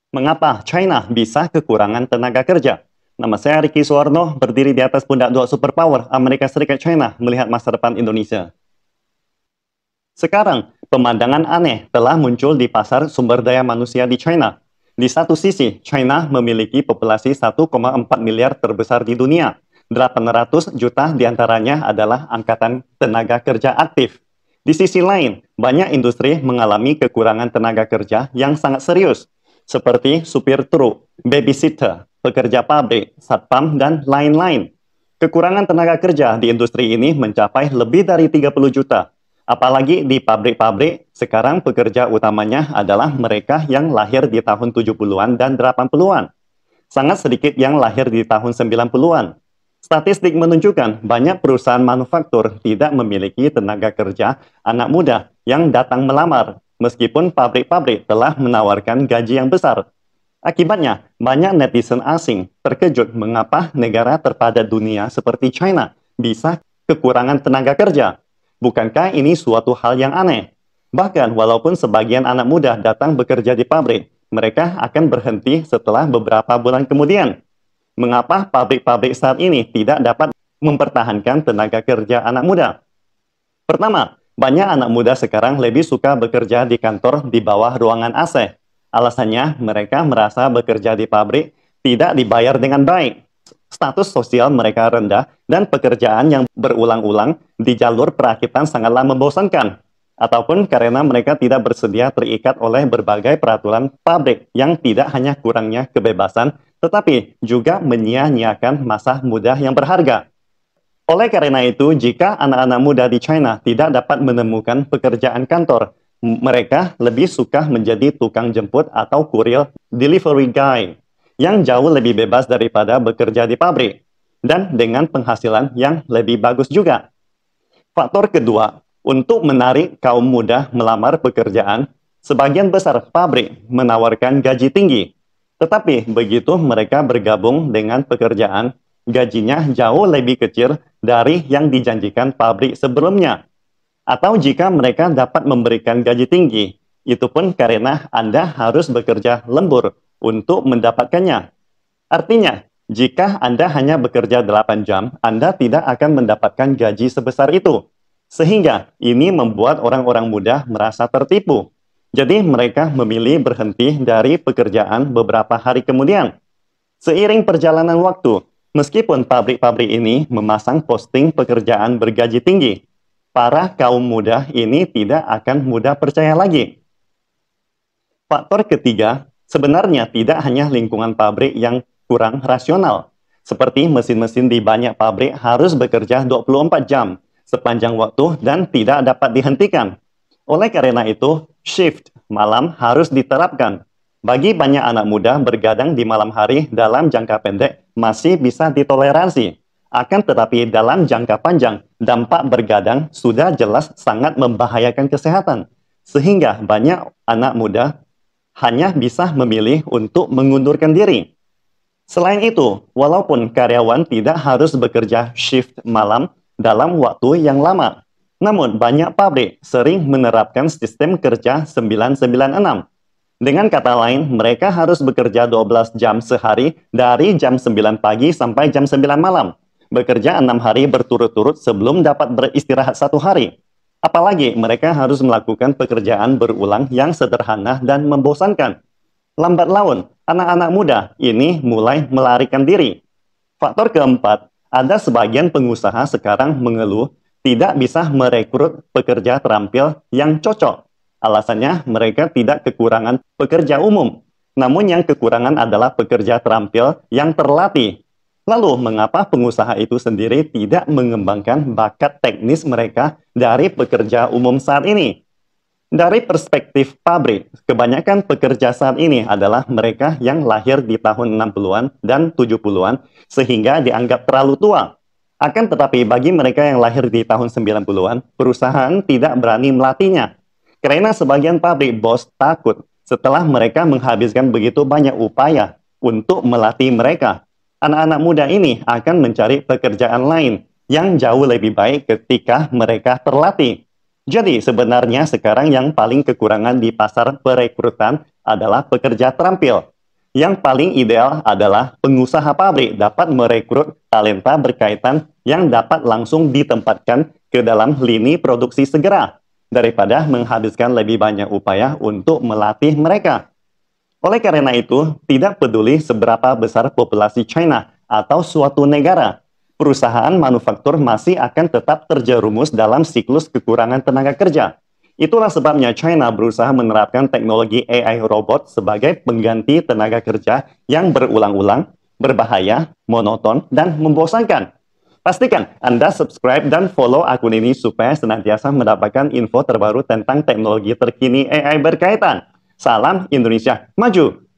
Mengapa China bisa kekurangan tenaga kerja? Nama saya Ricky Suwarno, berdiri di atas pundak dua superpower Amerika Serikat China melihat masa depan Indonesia. Sekarang, pemandangan aneh telah muncul di pasar sumber daya manusia di China. Di satu sisi, China memiliki populasi 1,4 miliar terbesar di dunia. 800 juta diantaranya adalah angkatan tenaga kerja aktif. Di sisi lain, banyak industri mengalami kekurangan tenaga kerja yang sangat serius, seperti supir truk, babysitter, pekerja pabrik, satpam, dan lain-lain. Kekurangan tenaga kerja di industri ini mencapai lebih dari 30 juta. Apalagi di pabrik-pabrik, sekarang pekerja utamanya adalah mereka yang lahir di tahun 70-an dan 80-an. Sangat sedikit yang lahir di tahun 90-an. Statistik menunjukkan banyak perusahaan manufaktur tidak memiliki tenaga kerja anak muda yang datang melamar, meskipun pabrik-pabrik telah menawarkan gaji yang besar. Akibatnya, banyak netizen asing terkejut mengapa negara terpadat dunia seperti China bisa kekurangan tenaga kerja. Bukankah ini suatu hal yang aneh? Bahkan walaupun sebagian anak muda datang bekerja di pabrik, mereka akan berhenti setelah beberapa bulan kemudian. Mengapa pabrik-pabrik saat ini tidak dapat mempertahankan tenaga kerja anak muda? Pertama, banyak anak muda sekarang lebih suka bekerja di kantor di bawah ruangan AC. Alasannya, mereka merasa bekerja di pabrik tidak dibayar dengan baik. Status sosial mereka rendah dan pekerjaan yang berulang-ulang di jalur perakitan sangatlah membosankan. Ataupun karena mereka tidak bersedia terikat oleh berbagai peraturan pabrik yang tidak hanya kurangnya kebebasan, tetapi juga menyia-nyiakan masa muda yang berharga. Oleh karena itu, jika anak-anak muda di China tidak dapat menemukan pekerjaan kantor, mereka lebih suka menjadi tukang jemput atau kurir delivery guy yang jauh lebih bebas daripada bekerja di pabrik, dan dengan penghasilan yang lebih bagus juga. Faktor kedua, untuk menarik kaum muda melamar pekerjaan, sebagian besar pabrik menawarkan gaji tinggi. Tetapi begitu mereka bergabung dengan pekerjaan, gajinya jauh lebih kecil dari yang dijanjikan pabrik sebelumnya. Atau jika mereka dapat memberikan gaji tinggi, itu pun karena Anda harus bekerja lembur untuk mendapatkannya. Artinya, jika Anda hanya bekerja 8 jam, Anda tidak akan mendapatkan gaji sebesar itu. Sehingga ini membuat orang-orang muda merasa tertipu. Jadi mereka memilih berhenti dari pekerjaan beberapa hari kemudian. Seiring perjalanan waktu, meskipun pabrik-pabrik ini memasang posting pekerjaan bergaji tinggi, para kaum muda ini tidak akan mudah percaya lagi. Faktor ketiga, sebenarnya tidak hanya lingkungan pabrik yang kurang rasional. Seperti mesin-mesin di banyak pabrik harus bekerja 24 jam sepanjang waktu dan tidak dapat dihentikan. Oleh karena itu, shift malam harus diterapkan. Bagi banyak anak muda, bergadang di malam hari dalam jangka pendek masih bisa ditoleransi. Akan tetapi dalam jangka panjang, dampak bergadang sudah jelas sangat membahayakan kesehatan. Sehingga banyak anak muda hanya bisa memilih untuk mengundurkan diri. Selain itu, walaupun karyawan tidak harus bekerja shift malam dalam waktu yang lama, namun banyak pabrik sering menerapkan sistem kerja 996. Dengan kata lain, mereka harus bekerja 12 jam sehari dari jam 9 pagi sampai jam 9 malam. Bekerja 6 hari berturut-turut sebelum dapat beristirahat 1 hari. Apalagi mereka harus melakukan pekerjaan berulang yang sederhana dan membosankan. Lambat laun, anak-anak muda ini mulai melarikan diri. Faktor keempat, ada sebagian pengusaha sekarang mengeluh tidak bisa merekrut pekerja terampil yang cocok. Alasannya mereka tidak kekurangan pekerja umum, namun yang kekurangan adalah pekerja terampil yang terlatih. Lalu, mengapa pengusaha itu sendiri tidak mengembangkan bakat teknis mereka dari pekerja umum saat ini? Dari perspektif pabrik, kebanyakan pekerja saat ini adalah mereka yang lahir di tahun 60-an dan 70-an, sehingga dianggap terlalu tua. Akan tetapi bagi mereka yang lahir di tahun 90-an, perusahaan tidak berani melatihnya. Karena sebagian pabrik bos takut setelah mereka menghabiskan begitu banyak upaya untuk melatih mereka. Anak-anak muda ini akan mencari pekerjaan lain yang jauh lebih baik ketika mereka terlatih. Jadi sebenarnya sekarang yang paling kekurangan di pasar perekrutan adalah pekerja terampil. Yang paling ideal adalah pengusaha pabrik dapat merekrut talenta berkaitan yang dapat langsung ditempatkan ke dalam lini produksi segera, daripada menghabiskan lebih banyak upaya untuk melatih mereka. Oleh karena itu, tidak peduli seberapa besar populasi China atau suatu negara, perusahaan manufaktur masih akan tetap terjerumus dalam siklus kekurangan tenaga kerja. Itulah sebabnya China berusaha menerapkan teknologi AI robot sebagai pengganti tenaga kerja yang berulang-ulang, berbahaya, monoton, dan membosankan. Pastikan Anda subscribe dan follow akun ini supaya senantiasa mendapatkan info terbaru tentang teknologi terkini AI berkaitan. Salam Indonesia Maju!